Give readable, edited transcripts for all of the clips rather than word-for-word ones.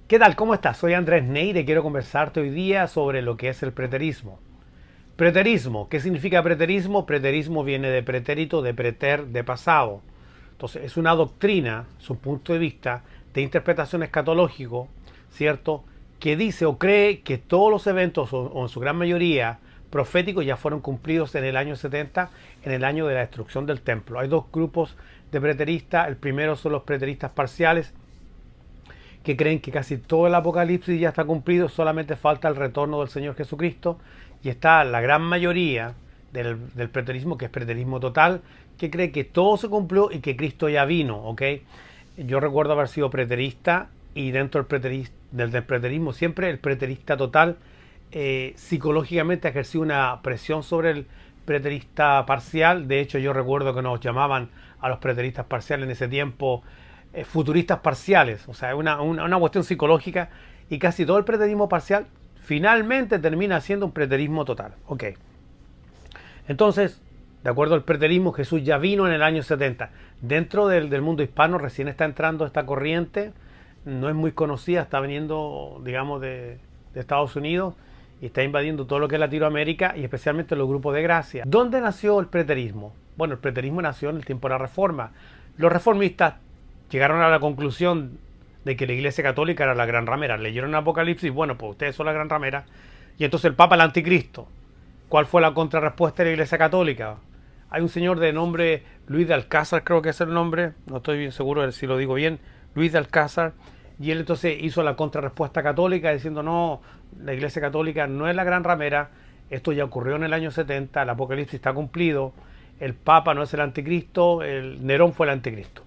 ¿Qué tal? ¿Cómo estás? Soy Andrés Neire y quiero conversarte hoy día sobre lo que es el preterismo. Preterismo, ¿qué significa preterismo? Preterismo viene de pretérito, de preter, de pasado. Entonces, es una doctrina, es un punto de vista de interpretación escatológico, ¿cierto? Que dice o cree que todos los eventos, o en su gran mayoría, proféticos ya fueron cumplidos en el año 70, en el año de la destrucción del templo. Hay dos grupos de preteristas. El primero son los preteristas parciales, que creen que casi todo el apocalipsis ya está cumplido, solamente falta el retorno del Señor Jesucristo, y está la gran mayoría del preterismo, que es preterismo total, que cree que todo se cumplió y que Cristo ya vino, ¿ok? Yo recuerdo haber sido preterista, y dentro del preterismo siempre el preterista total psicológicamente ha ejercido una presión sobre el preterista parcial. De hecho, yo recuerdo que nos llamaban a los preteristas parciales en ese tiempo futuristas parciales. O sea, es una cuestión psicológica, y casi todo el preterismo parcial finalmente termina siendo un preterismo total. Ok. Entonces, de acuerdo al preterismo, Jesús ya vino en el año 70. Dentro del mundo hispano recién está entrando esta corriente, no es muy conocida, está viniendo, digamos, de Estados Unidos, y está invadiendo todo lo que es Latinoamérica y especialmente los grupos de gracia. ¿Dónde nació el preterismo? Bueno, el preterismo nació en el tiempo de la Reforma. Los reformistas llegaron a la conclusión de que la Iglesia Católica era la gran ramera. Leyeron Apocalipsis, bueno, pues ustedes son la gran ramera, y entonces el Papa el anticristo. ¿Cuál fue la contrarrespuesta de la Iglesia Católica? Hay un señor de nombre Luis de Alcázar, creo que es el nombre, no estoy bien seguro de si lo digo bien, Luis de Alcázar, y él entonces hizo la contrarrespuesta católica diciendo: no, la Iglesia Católica no es la gran ramera, esto ya ocurrió en el año 70, el Apocalipsis está cumplido, el Papa no es el anticristo, el Nerón fue el anticristo.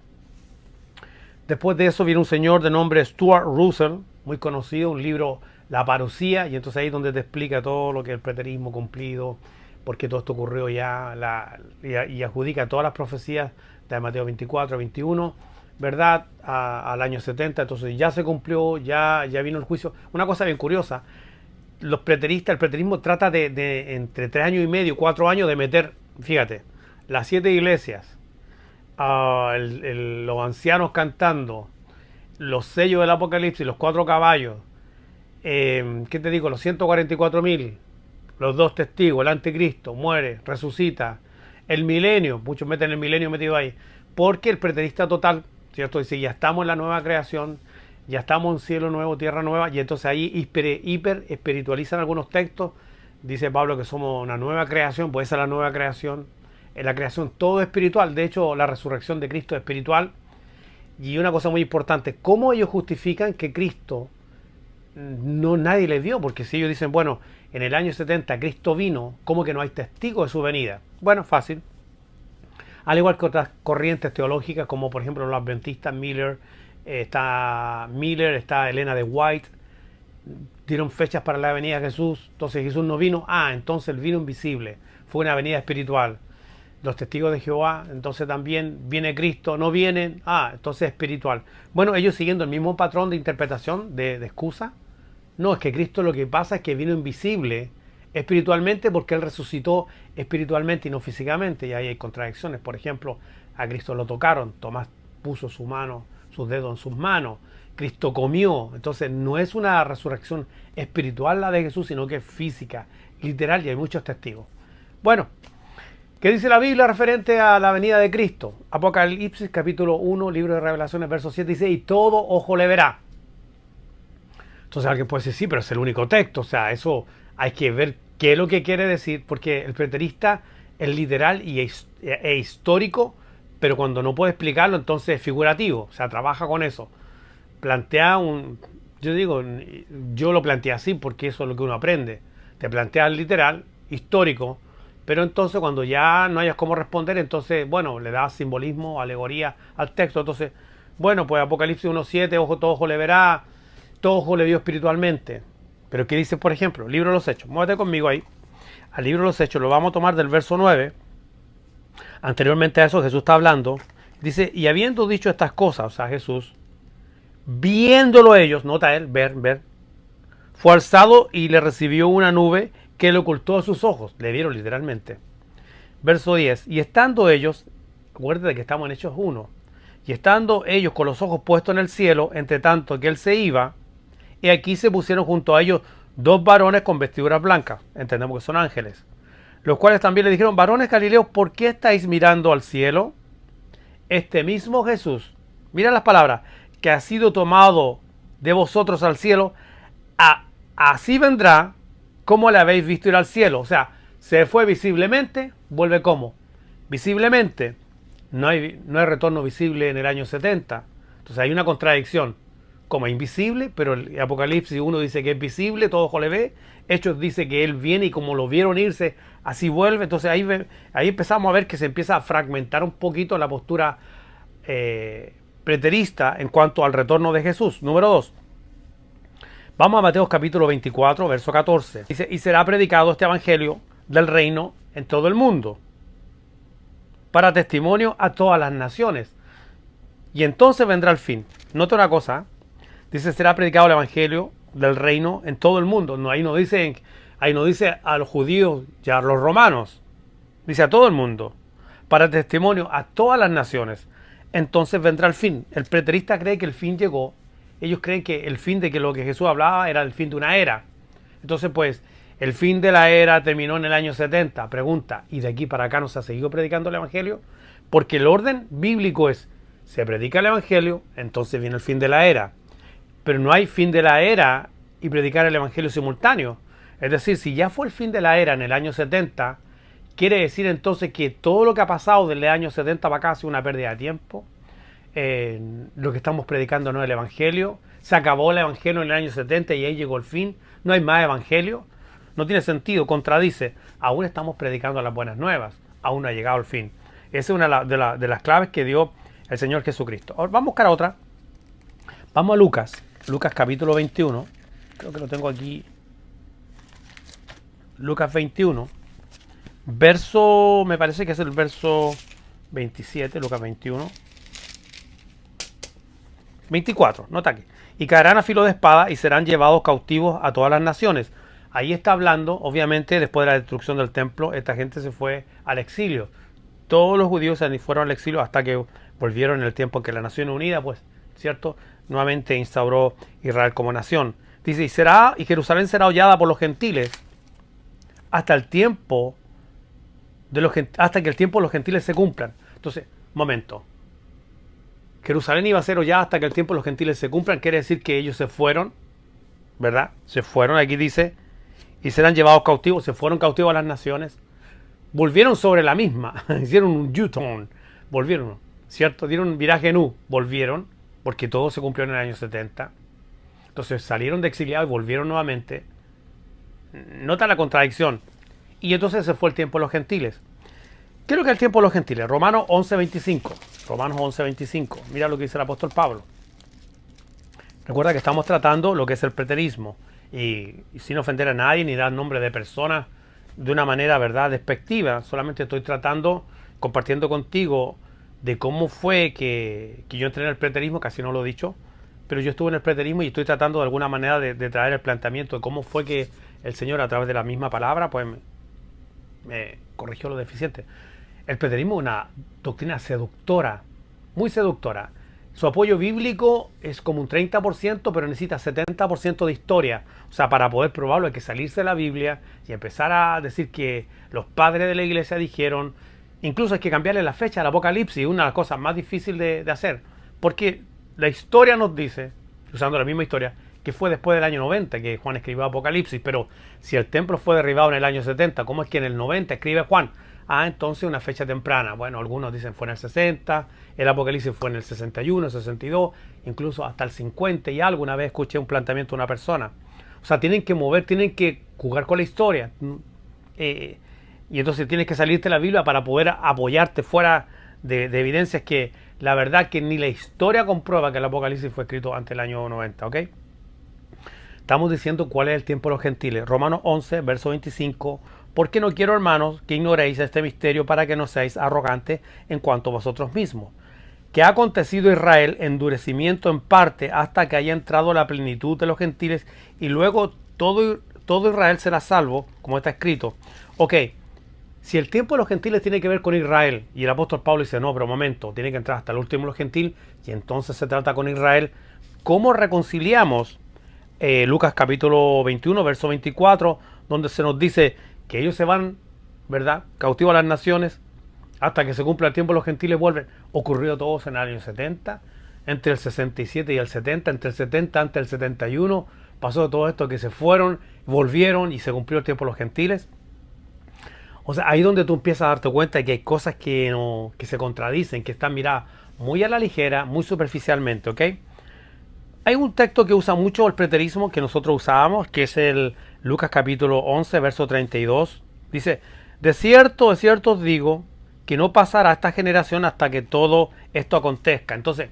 Después de eso viene un señor de nombre Stuart Russell, muy conocido, un libro, La Parucía, y entonces ahí es donde te explica todo lo que es el preterismo cumplido, porque todo esto ocurrió ya, y adjudica todas las profecías de Mateo 24, 21, ¿verdad? Al año 70, entonces ya se cumplió, ya vino el juicio. Una cosa bien curiosa, los preteristas, el preterismo trata de entre 3 años y medio, 4 años, de meter, fíjate, las 7 iglesias, los ancianos cantando, los sellos del Apocalipsis, los 4 caballos, ¿qué te digo? Los 144.000, los 2 testigos, el anticristo, muere, resucita, el milenio, muchos meten el milenio metido ahí, porque el preterista total, ¿cierto? Dice: ya estamos en la nueva creación, ya estamos en cielo nuevo, tierra nueva, y entonces ahí hiper espiritualizan algunos textos. Dice Pablo que somos una nueva creación, pues esa es la nueva creación. En la creación todo es espiritual, de hecho la resurrección de Cristo es espiritual. Y una cosa muy importante, ¿cómo ellos justifican que Cristo no nadie le vio? Porque si ellos dicen, bueno, en el año 70 Cristo vino, ¿cómo que no hay testigos de su venida? Bueno, fácil. Al igual que otras corrientes teológicas, como por ejemplo los adventistas, está Elena de White, dieron fechas para la venida de Jesús. Entonces Jesús no vino, entonces el vino invisible, fue una venida espiritual. Los testigos de Jehová, entonces también viene Cristo, no vienen, entonces espiritual. Bueno, ellos siguiendo el mismo patrón de interpretación, de excusa. No, es que Cristo, lo que pasa es que vino invisible espiritualmente, porque Él resucitó espiritualmente y no físicamente, y ahí hay contradicciones. Por ejemplo, a Cristo lo tocaron, Tomás puso su mano, sus dedos en sus manos, Cristo comió. Entonces no es una resurrección espiritual la de Jesús, sino que es física, literal, y hay muchos testigos. Bueno, ¿qué dice la Biblia referente a la venida de Cristo? Apocalipsis capítulo 1, libro de Revelaciones, verso 7, dice: y todo ojo le verá. Entonces alguien puede decir: sí, pero es el único texto. O sea, eso hay que ver qué es lo que quiere decir, porque el preterista es literal e histórico, pero cuando no puede explicarlo, entonces es figurativo. O sea, trabaja con eso. Plantea yo digo, yo lo planteé así porque eso es lo que uno aprende. Te planteas literal, histórico, pero entonces cuando ya no hayas cómo responder, entonces, bueno, le das simbolismo, alegoría al texto. Entonces, bueno, pues Apocalipsis 1.7, todo ojo le verá, todo ojo le vio espiritualmente. Pero ¿qué dice, por ejemplo? Libro de los Hechos. Muévete conmigo ahí. Al libro de los Hechos lo vamos a tomar del verso 9. Anteriormente a eso Jesús está hablando. Dice: y habiendo dicho estas cosas, o sea, Jesús, viéndolo ellos, nota él, ver, fue alzado y le recibió una nube que le ocultó a sus ojos. Le vieron literalmente. Verso 10. Y estando ellos, acuérdate que estamos en Hechos 1, y estando ellos con los ojos puestos en el cielo, entre tanto que él se iba, y aquí se pusieron junto a ellos dos varones con vestiduras blancas, entendemos que son ángeles, los cuales también le dijeron: varones galileos, ¿por qué estáis mirando al cielo? Este mismo Jesús, mira las palabras, que ha sido tomado de vosotros al cielo, así vendrá como le habéis visto ir al cielo. O sea, se fue visiblemente, vuelve como visiblemente. No hay retorno visible en el año 70. Entonces hay una contradicción. Como invisible, pero el Apocalipsis 1 dice que es visible, todo ojo le ve. Hechos dice que Él viene y como lo vieron irse, así vuelve. Entonces ahí empezamos a ver que se empieza a fragmentar un poquito la postura preterista en cuanto al retorno de Jesús. Número 2. Vamos a Mateo capítulo 24, verso 14. Dice: y será predicado este evangelio del reino en todo el mundo, para testimonio a todas las naciones. Y entonces vendrá el fin. Nota una cosa. Dice: será predicado el evangelio del reino en todo el mundo. No, ahí no dice a los judíos y a los romanos. Dice a todo el mundo. Para testimonio a todas las naciones. Entonces vendrá el fin. El preterista cree que el fin llegó. Ellos creen que el fin de que lo que Jesús hablaba era el fin de una era. Entonces, pues, el fin de la era terminó en el año 70. Pregunta: ¿y de aquí para acá no se ha seguido predicando el evangelio? Porque el orden bíblico es: se predica el evangelio, entonces viene el fin de la era. Pero no hay fin de la era y predicar el evangelio simultáneo. Es decir, si ya fue el fin de la era en el año 70, quiere decir entonces que todo lo que ha pasado desde el año 70 para acá ha sido una pérdida de tiempo. Lo que estamos predicando no es el evangelio. Se acabó el evangelio en el año 70 y ahí llegó el fin. No hay más evangelio. No tiene sentido, contradice. Aún estamos predicando las buenas nuevas. Aún no ha llegado el fin. Esa es una de las claves que dio el Señor Jesucristo. Ahora vamos a buscar otra. Vamos a Lucas. Lucas capítulo 21. Creo que lo tengo aquí. Lucas 21. Verso, me parece que es el verso 27. Lucas 21. 24, nota aquí. Y caerán a filo de espada y serán llevados cautivos a todas las naciones. Ahí está hablando, obviamente, después de la destrucción del templo, esta gente se fue al exilio. Todos los judíos se fueron al exilio hasta que volvieron en el tiempo en que la Nación Unida, pues, ¿cierto?, nuevamente instauró Israel como nación. Dice: y Jerusalén será hollada por los gentiles hasta el tiempo hasta que el tiempo de los gentiles se cumplan. Entonces, momento. Jerusalén iba a ser hollada hasta que el tiempo de los gentiles se cumplan. Quiere decir que ellos se fueron, ¿verdad? Se fueron, aquí dice, y serán llevados cautivos. Se fueron cautivos a las naciones. Volvieron sobre la misma. Hicieron un U-turn. Volvieron, ¿cierto? Dieron un viraje en U. Volvieron, porque todo se cumplió en el año 70. Entonces salieron de exiliados y volvieron nuevamente. Nota la contradicción. Y entonces se fue el tiempo de los gentiles. ¿Qué es lo que es el tiempo de los gentiles? Romanos 11:25. Romanos 11:25. Mira lo que dice el apóstol Pablo. Recuerda que estamos tratando lo que es el preterismo. Y sin ofender a nadie ni dar nombre de personas de una manera, ¿verdad?, despectiva. Solamente estoy compartiendo contigo de cómo fue que yo entré en el preterismo. Casi no lo he dicho. Pero yo estuve en el preterismo y estoy tratando de alguna manera de traer el planteamiento de cómo fue que el Señor, a través de la misma palabra, pues me corrigió lo deficiente. El preterismo es una doctrina seductora, muy seductora. Su apoyo bíblico es como un 30%, pero necesita 70% de historia. O sea, para poder probarlo hay que salirse de la Biblia y empezar a decir que los padres de la iglesia dijeron. Incluso hay que cambiarle la fecha al Apocalipsis, una de las cosas más difíciles de hacer. Porque la historia nos dice, usando la misma historia, que fue después del año 90 que Juan escribió Apocalipsis. Pero si el templo fue derribado en el año 70, ¿cómo es que en el 90 escribe Juan? Entonces una fecha temprana. Bueno, algunos dicen fue en el 60, el Apocalipsis fue en el 61, 62, incluso hasta el 50 y algo. Una vez escuché un planteamiento de una persona. O sea, tienen que mover, tienen que jugar con la historia. Y entonces tienes que salirte de la Biblia para poder apoyarte fuera de evidencias que la verdad que ni la historia comprueba que el Apocalipsis fue escrito antes del año 90, ¿ok? Estamos diciendo cuál es el tiempo de los gentiles. Romanos 11, verso 25. Porque no quiero, hermanos, que ignoréis este misterio para que no seáis arrogantes en cuanto a vosotros mismos. Que ha acontecido a Israel endurecimiento en parte hasta que haya entrado la plenitud de los gentiles y luego todo Israel será salvo, como está escrito. Ok, si el tiempo de los gentiles tiene que ver con Israel y el apóstol Pablo dice, no, pero un momento, tiene que entrar hasta el último de los gentiles y entonces se trata con Israel, ¿cómo reconciliamos Lucas capítulo 21, verso 24, donde se nos dice que ellos se van, ¿verdad?, cautivos a las naciones, hasta que se cumpla el tiempo los gentiles vuelven. Ocurrió todo en el año 70, entre el 67 y el 70, entre el 70 antes del 71, pasó todo esto que se fueron, volvieron y se cumplió el tiempo los gentiles. O sea, ahí donde tú empiezas a darte cuenta de que hay cosas que, no, que se contradicen, que están miradas muy a la ligera, muy superficialmente, ¿ok? Hay un texto que usa mucho el preterismo que nosotros usábamos, que es el Lucas capítulo 11, verso 32. Dice, de cierto os digo, que no pasará esta generación hasta que todo esto acontezca. Entonces,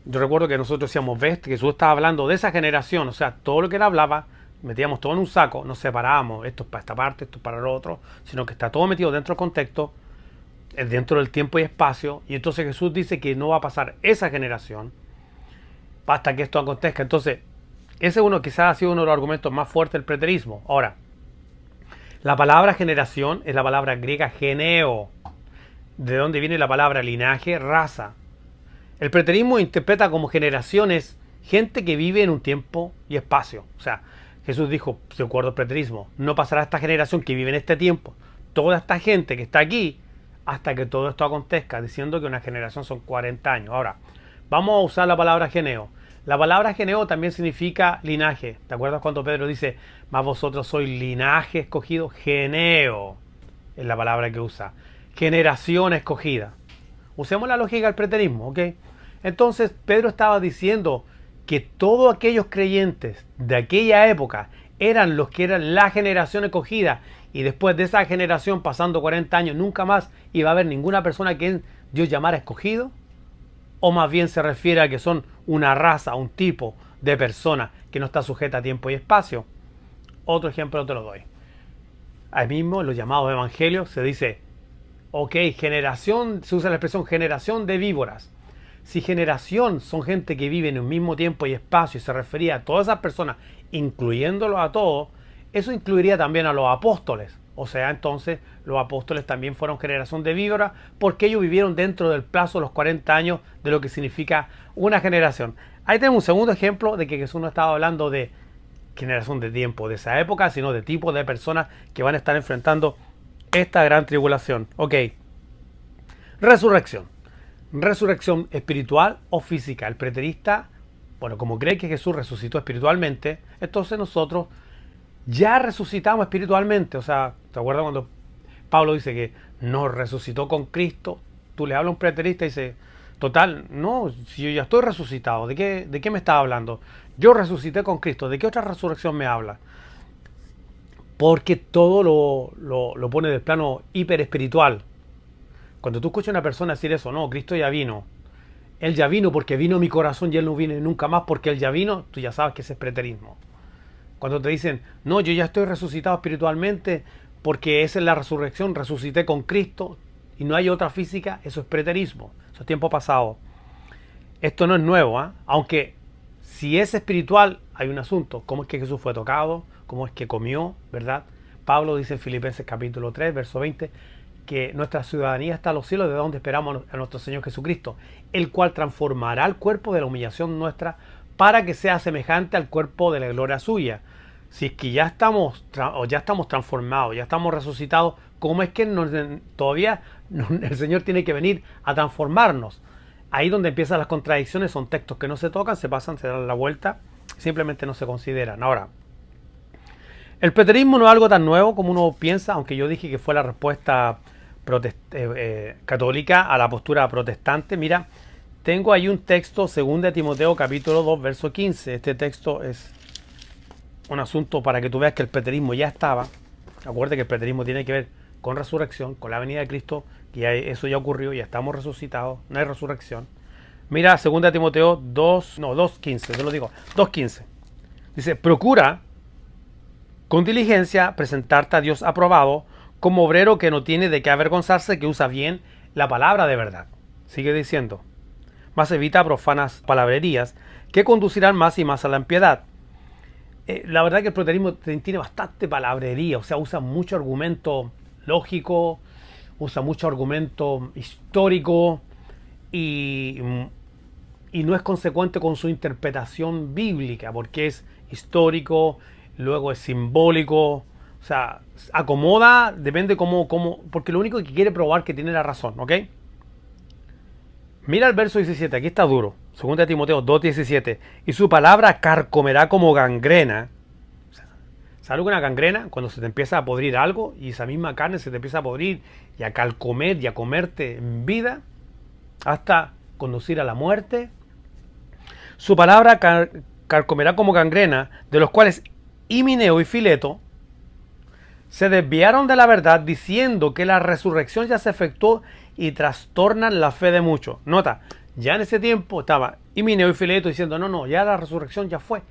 yo recuerdo que nosotros decíamos, ves, que Jesús estaba hablando de esa generación, o sea, todo lo que él hablaba, metíamos todo en un saco, nos separábamos, esto es para esta parte, esto es para lo otro, sino que está todo metido dentro del contexto, dentro del tiempo y espacio, y entonces Jesús dice que no va a pasar esa generación hasta que esto acontezca. Entonces, ese uno quizás ha sido uno de los argumentos más fuertes del preterismo. Ahora, la palabra generación es la palabra griega geneo, de donde viene la palabra linaje, raza. El preterismo interpreta como generaciones gente que vive en un tiempo y espacio. O sea, Jesús dijo, de acuerdo al preterismo, no pasará esta generación que vive en este tiempo, toda esta gente que está aquí, hasta que todo esto acontezca, diciendo que una generación son 40 años. Ahora, vamos a usar la palabra geneo. La palabra geneo también significa linaje. ¿Te acuerdas cuando Pedro dice, mas vosotros sois linaje escogido? Geneo es la palabra que usa. Generación escogida. Usemos la lógica del preterismo, ¿ok? Entonces Pedro estaba diciendo que todos aquellos creyentes de aquella época eran los que eran la generación escogida, y después de esa generación, pasando 40 años, nunca más iba a haber ninguna persona que Dios llamara escogido. O más bien se refiere a que son una raza, un tipo de persona que no está sujeta a tiempo y espacio. Otro ejemplo te lo doy. Ahí mismo en los llamados evangelios se dice, ok, generación, se usa la expresión generación de víboras. Si generación son gente que vive en un mismo tiempo y espacio y se refería a todas esas personas, incluyéndolos a todos, eso incluiría también a los apóstoles. O sea, entonces los apóstoles también fueron generación de víboras porque ellos vivieron dentro del plazo de los 40 años de lo que significa una generación. Ahí tenemos un segundo ejemplo de que Jesús no estaba hablando de generación de tiempo de esa época, sino de tipo de personas que van a estar enfrentando esta gran tribulación. Ok. Resurrección. Resurrección espiritual o física. El preterista, bueno, como cree que Jesús resucitó espiritualmente, entonces nosotros ya resucitamos espiritualmente. O sea, ¿te acuerdas cuando Pablo dice que nos resucitó con Cristo? Tú le hablas a un preterista y dice, total, no, si yo ya estoy resucitado, ¿de qué me estás hablando? Yo resucité con Cristo, ¿de qué otra resurrección me habla? Porque todo lo pone del plano hiper espiritual. Cuando tú escuchas a una persona decir eso, no, Cristo ya vino. Él ya vino porque vino mi corazón y Él no viene nunca más porque Él ya vino, tú ya sabes que ese es preterismo. Cuando te dicen, no, yo ya estoy resucitado espiritualmente porque esa es la resurrección, resucité con Cristo y no hay otra física, eso es preterismo, eso es tiempo pasado. Esto no es nuevo, ¿eh? Aunque si es espiritual, hay un asunto, cómo es que Jesús fue tocado, cómo es que comió, ¿verdad? Pablo dice en Filipenses capítulo 3, verso 20, que nuestra ciudadanía está en los cielos, de donde esperamos a nuestro Señor Jesucristo, el cual transformará el cuerpo de la humillación nuestra para que sea semejante al cuerpo de la gloria suya. Si es que ya estamos transformados, ya estamos resucitados, ¿cómo es que todavía el Señor tiene que venir a transformarnos? Ahí donde empiezan las contradicciones, son textos que no se tocan, se pasan, se dan la vuelta, simplemente no se consideran. Ahora, el preterismo no es algo tan nuevo como uno piensa, aunque yo dije que fue la respuesta católica a la postura protestante. Mira, tengo ahí un texto, 2 Timoteo capítulo 2, verso 15. Este texto es un asunto para que tú veas que el preterismo ya estaba. Acuérdate que el preterismo tiene que ver con resurrección, con la venida de Cristo, que ya eso ya ocurrió, ya estamos resucitados, no hay resurrección. Mira, 2 Timoteo 2.15, te lo digo, 2.15. Dice, procura con diligencia presentarte a Dios aprobado, como obrero que no tiene de qué avergonzarse, que usa bien la palabra de verdad. Sigue diciendo, más evita profanas palabrerías que conducirán más y más a la impiedad. La verdad que el preterismo tiene bastante palabrería, o sea, usa mucho argumento lógico, usa mucho argumento histórico y y no es consecuente con su interpretación bíblica, porque es histórico, luego es simbólico, o sea, acomoda, depende porque lo único que quiere probar que tiene la razón, ¿ok? Mira el verso 17, aquí está duro, 2 Timoteo 2:17, y su palabra carcomerá como gangrena. ¿Sabes lo que es una gangrena? Cuando se te empieza a podrir algo y esa misma carne se te empieza a podrir y a calcomer y a comerte en vida hasta conducir a la muerte. Su palabra carcomerá como gangrena, de los cuales Himeneo y Fileto se desviaron de la verdad diciendo que la resurrección ya se efectuó y trastornan la fe de muchos. Nota, ya en ese tiempo estaba Himeneo y Fileto diciendo, no, ya la resurrección ya fue.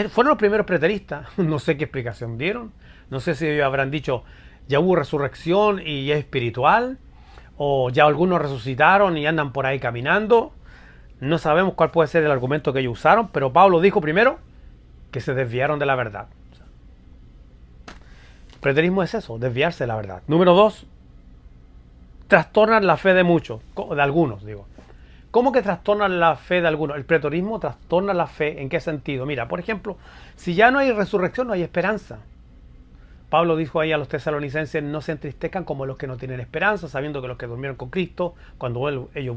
Fueron los primeros preteristas, no sé qué explicación dieron, no sé si ellos habrán dicho, ya hubo resurrección y ya es espiritual, o ya algunos resucitaron y andan por ahí caminando. No sabemos cuál puede ser el argumento que ellos usaron, pero Pablo dijo primero que se desviaron de la verdad. Preterismo es eso, desviarse de la verdad. Número 2, trastornan la fe de muchos, de algunos, digo. ¿Cómo que trastornan la fe de algunos? El preterismo trastorna la fe, ¿en qué sentido? Mira, por ejemplo, si ya no hay resurrección, no hay esperanza. Pablo dijo ahí a los tesalonicenses, no se entristezcan como los que no tienen esperanza, sabiendo que los que durmieron con Cristo, cuando Él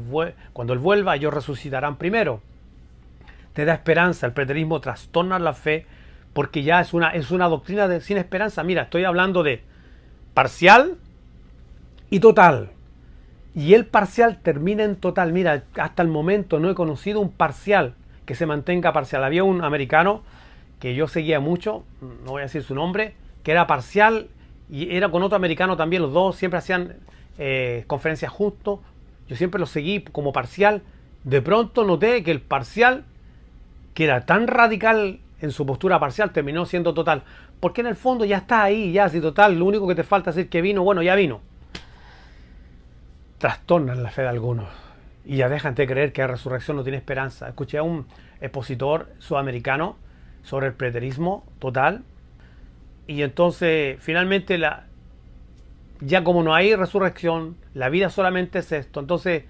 vuelva, ellos resucitarán primero. Te da esperanza, el preterismo trastorna la fe, porque ya es una doctrina sin esperanza. Mira, estoy hablando de parcial y total. Y el parcial termina en total. Mira, hasta el momento no he conocido un parcial que se mantenga parcial. Había un americano que yo seguía mucho, no voy a decir su nombre, que era parcial y era con otro americano también. Los dos siempre hacían conferencias juntos. Yo siempre los seguí como parcial. De pronto noté que el parcial, que era tan radical en su postura parcial, terminó siendo total. Porque en el fondo ya está ahí, ya si total, lo único que te falta es decir que vino, bueno, ya vino. Trastornan la fe de algunos y ya dejan de creer que la resurrección no tiene esperanza. Escuché a un expositor sudamericano sobre el preterismo total y entonces finalmente ya como no hay resurrección, la vida solamente es esto, entonces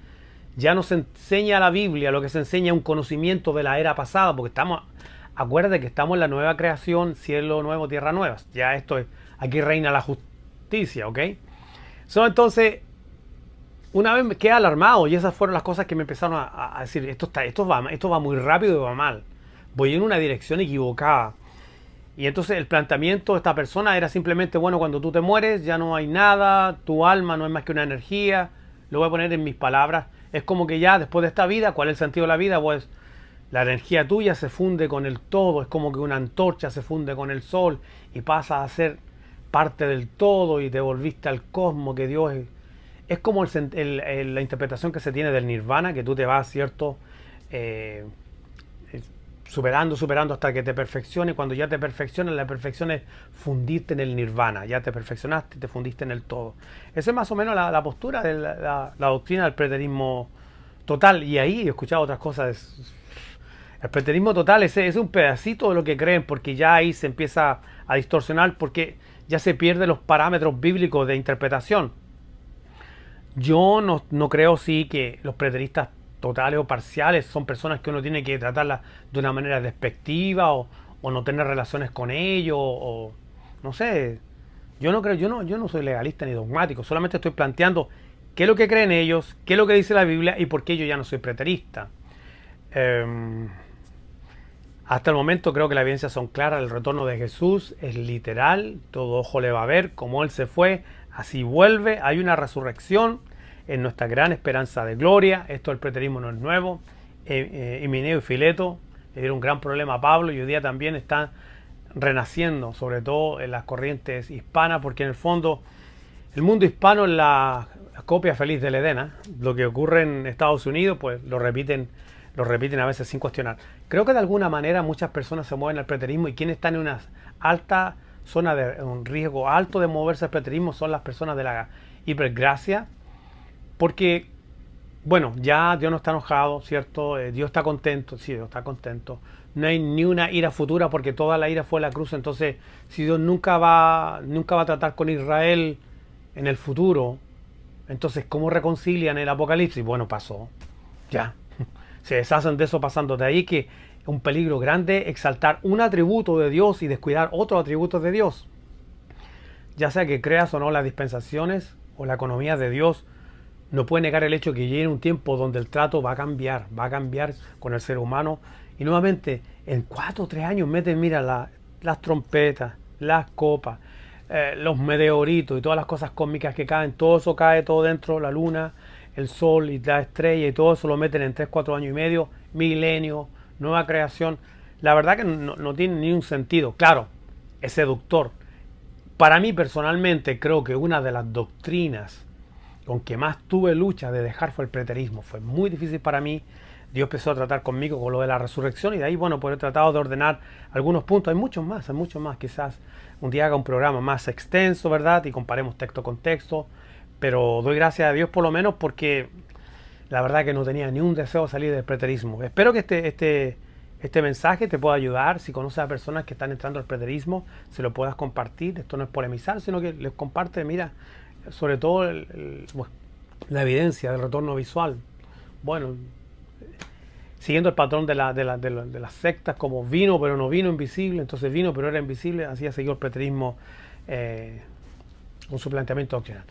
ya no se enseña la Biblia, lo que se enseña es un conocimiento de la era pasada, porque acuérdate que estamos en la nueva creación, cielo nuevo, tierra nueva, ya esto es, aquí reina la justicia, ¿ok? Entonces una vez me quedé alarmado y esas fueron las cosas que me empezaron a decir, esto va muy rápido y va mal. Voy en una dirección equivocada. Y entonces el planteamiento de esta persona era simplemente, bueno, cuando tú te mueres ya no hay nada, tu alma no es más que una energía. Lo voy a poner en mis palabras. Es como que ya después de esta vida, ¿cuál es el sentido de la vida? Pues la energía tuya se funde con el todo. Es como que una antorcha se funde con el sol y pasa a ser parte del todo y te volviste al cosmos que Dios es. Es como la interpretación que se tiene del nirvana, que tú te vas, ¿cierto? Superando hasta que te perfecciones. Cuando ya te perfeccionas, la perfección es fundirte en el nirvana. Ya te perfeccionaste, te fundiste en el todo. Esa es más o menos la postura de la doctrina del preterismo total. Y ahí he escuchado otras cosas. El preterismo total es un pedacito de lo que creen, porque ya ahí se empieza a distorsionar, porque ya se pierden los parámetros bíblicos de interpretación. Yo no creo sí que los preteristas totales o parciales son personas que uno tiene que tratarlas de una manera despectiva o no tener relaciones con ellos o no sé. Yo no soy legalista ni dogmático, solamente estoy planteando qué es lo que creen ellos, qué es lo que dice la Biblia y por qué yo ya no soy preterista. Hasta el momento creo que las evidencias son claras, el retorno de Jesús es literal, todo ojo le va a ver, como Él se fue, así vuelve, hay una resurrección en nuestra gran esperanza de gloria. Esto del preterismo no es nuevo. Himeneo y Fileto le dieron un gran problema a Pablo y hoy día también están renaciendo, sobre todo en las corrientes hispanas, porque en el fondo el mundo hispano es la copia feliz del Edén, ¿eh? Lo que ocurre en Estados Unidos, pues lo repiten a veces sin cuestionar. Creo que de alguna manera muchas personas se mueven al preterismo y quienes están en una alta zona de un riesgo alto de moverse al preterismo son las personas de la hipergracia, porque, bueno, ya Dios no está enojado, ¿cierto? Dios está contento, sí, Dios está contento. No hay ni una ira futura porque toda la ira fue la cruz. Entonces, si Dios nunca va a tratar con Israel en el futuro, entonces, ¿cómo reconcilian el Apocalipsis? Bueno, pasó, ya. se deshacen de eso pasando. De ahí que es un peligro grande exaltar un atributo de Dios y descuidar otros atributos de Dios. Ya sea que creas o no las dispensaciones o la economía de Dios, no puede negar el hecho que llegue un tiempo donde el trato va a cambiar con el ser humano. Y nuevamente, en 4 o 3 años meten, mira, las trompetas, las copas, los meteoritos y todas las cosas cósmicas que caen, todo eso cae todo dentro, la luna, el sol y la estrella y todo eso lo meten en 3 4 años y medio, milenio, nueva creación. La verdad que no tiene ni un sentido. Claro, es seductor. Para mí personalmente creo que una de las doctrinas con que más tuve lucha de dejar fue el preterismo. Fue muy difícil para mí. Dios empezó a tratar conmigo con lo de la resurrección y de ahí, bueno, pues he tratado de ordenar algunos puntos. Hay muchos más, hay muchos más. Quizás un día haga un programa más extenso, ¿verdad? Y comparemos texto con texto. Pero doy gracias a Dios por lo menos porque la verdad que no tenía ni un deseo de salir del preterismo. Espero que este mensaje te pueda ayudar. Si conoces a personas que están entrando al preterismo, se lo puedas compartir. Esto no es polemizar, sino que les comparte, mira, sobre todo bueno, la evidencia del retorno visual. Bueno, siguiendo el patrón de las sectas, como vino pero no vino invisible, entonces vino pero era invisible, así ha seguido el preterismo con su planteamiento doctrinal.